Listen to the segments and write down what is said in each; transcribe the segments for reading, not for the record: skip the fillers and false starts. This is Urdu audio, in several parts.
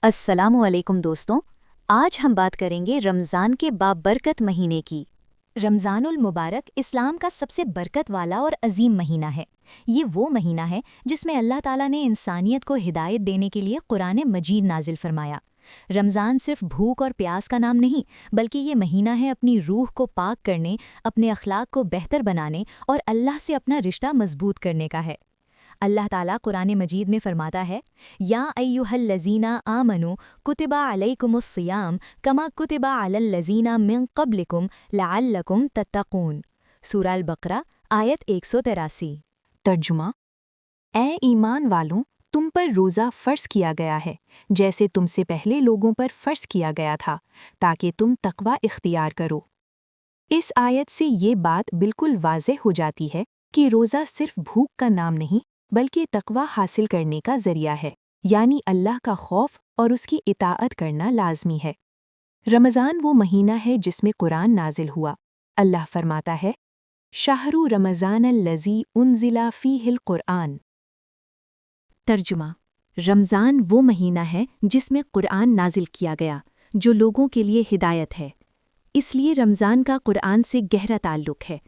السلام علیکم دوستوں، آج ہم بات کریں گے رمضان کے بابرکت مہینے کی۔ رمضان المبارک اسلام کا سب سے برکت والا اور عظیم مہینہ ہے۔ یہ وہ مہینہ ہے جس میں اللہ تعالیٰ نے انسانیت کو ہدایت دینے کے لیے قرآن مجید نازل فرمایا۔ رمضان صرف بھوک اور پیاس کا نام نہیں، بلکہ یہ مہینہ ہے اپنی روح کو پاک کرنے، اپنے اخلاق کو بہتر بنانے اور اللہ سے اپنا رشتہ مضبوط کرنے کا ہے۔ اللہ تعالیٰ قرآن مجید میں فرماتا ہے، یا ایھا الذین آمنوا کتب علیکم الصیام کما کتب علی الذین من قبلکم لعلکم تتقون۔ سورہ البقرہ آیت 183۔ ترجمہ: اے ایمان والوں، تم پر روزہ فرض کیا گیا ہے جیسے تم سے پہلے لوگوں پر فرض کیا گیا تھا تاکہ تم تقوی اختیار کرو۔ اس آیت سے یہ بات بالکل واضح ہو جاتی ہے کہ روزہ صرف بھوک کا نام نہیں بلکہ تقوی حاصل کرنے کا ذریعہ ہے، یعنی اللہ کا خوف اور اس کی اطاعت کرنا لازمی ہے۔ رمضان وہ مہینہ ہے جس میں قرآن نازل ہوا۔ اللہ فرماتا ہے، شہر رمضان الذی انزل فیہ القرآن۔ ترجمہ: رمضان وہ مہینہ ہے جس میں قرآن نازل کیا گیا، جو لوگوں کے لیے ہدایت ہے۔ اس لیے رمضان کا قرآن سے گہرا تعلق ہے۔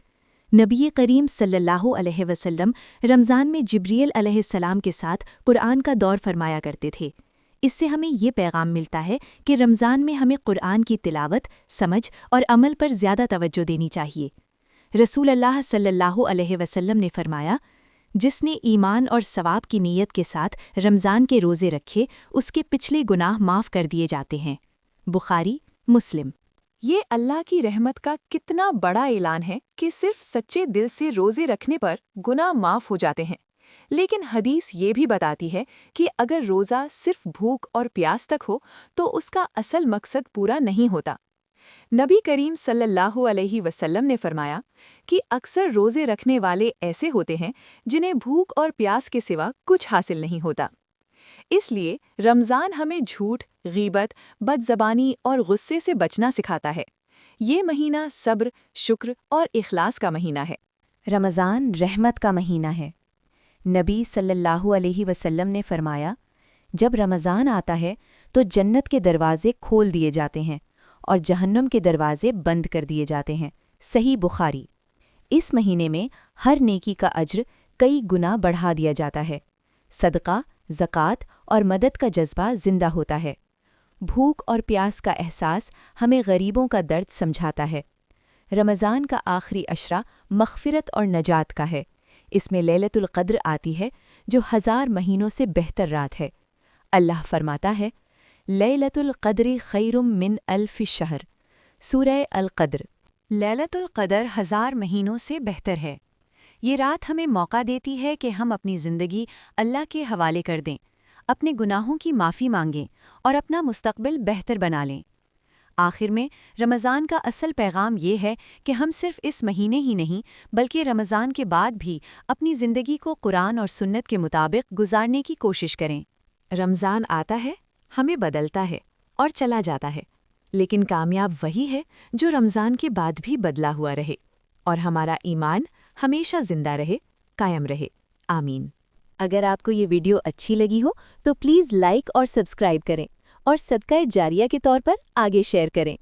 نبی کریم صلی اللہ علیہ وسلم رمضان میں جبریل علیہ السلام کے ساتھ قرآن کا دور فرمایا کرتے تھے۔ اس سے ہمیں یہ پیغام ملتا ہے کہ رمضان میں ہمیں قرآن کی تلاوت، سمجھ اور عمل پر زیادہ توجہ دینی چاہیے۔ رسول اللہ صلی اللہ علیہ وسلم نے فرمایا، جس نے ایمان اور ثواب کی نیت کے ساتھ رمضان کے روزے رکھے، اس کے پچھلے گناہ معاف کر دیے جاتے ہیں۔ بخاری، مسلم۔ یہ اللہ کی رحمت کا کتنا بڑا اعلان ہے کہ صرف سچے دل سے روزے رکھنے پر گناہ معاف ہو جاتے ہیں، لیکن حدیث یہ بھی بتاتی ہے کہ اگر روزہ صرف بھوک اور پیاس تک ہو تو اس کا اصل مقصد پورا نہیں ہوتا۔ نبی کریم صلی اللہ علیہ وسلم نے فرمایا کہ اکثر روزے رکھنے والے ایسے ہوتے ہیں جنہیں بھوک اور پیاس کے سوا کچھ حاصل نہیں ہوتا۔ اس لیے رمضان ہمیں جھوٹ، غیبت، بدزبانی اور غصے سے بچنا سکھاتا ہے۔ یہ مہینہ صبر، شکر اور اخلاص کا مہینہ ہے۔ رمضان رحمت کا مہینہ ہے۔ نبی صلی اللہ علیہ وسلم نے فرمایا، جب رمضان آتا ہے تو جنت کے دروازے کھول دیے جاتے ہیں اور جہنم کے دروازے بند کر دیے جاتے ہیں۔ صحیح بخاری۔ اس مہینے میں ہر نیکی کا اجر کئی گنا بڑھا دیا جاتا ہے۔ صدقہ، زکوٰۃ اور مدد کا جذبہ زندہ ہوتا ہے۔ بھوک اور پیاس کا احساس ہمیں غریبوں کا درد سمجھاتا ہے۔ رمضان کا آخری عشرہ مغفرت اور نجات کا ہے۔ اس میں لیلۃ القدر آتی ہے، جو 1000 مہینوں سے بہتر رات ہے۔ اللہ فرماتا ہے، لیلۃ القدر خیر من الف شہر۔ سورہ القدر۔ لیلۃ القدر 1000 مہینوں سے بہتر ہے۔ یہ رات ہمیں موقع دیتی ہے کہ ہم اپنی زندگی اللہ کے حوالے کر دیں، اپنے گناہوں کی معافی مانگیں اور اپنا مستقبل بہتر بنا لیں۔ آخر میں رمضان کا اصل پیغام یہ ہے کہ ہم صرف اس مہینے ہی نہیں بلکہ رمضان کے بعد بھی اپنی زندگی کو قرآن اور سنت کے مطابق گزارنے کی کوشش کریں۔ رمضان آتا ہے، ہمیں بدلتا ہے اور چلا جاتا ہے، لیکن کامیاب وہی ہے جو رمضان کے بعد بھی بدلا ہوا رہے اور ہمارا ایمان ہمیشہ زندہ رہے، قائم رہے۔ آمین۔ اگر آپ کو یہ ویڈیو اچھی لگی ہو تو پلیز لائک اور سبسکرائب کریں اور صدقہ جاریہ کے طور پر آگے شیئر کریں۔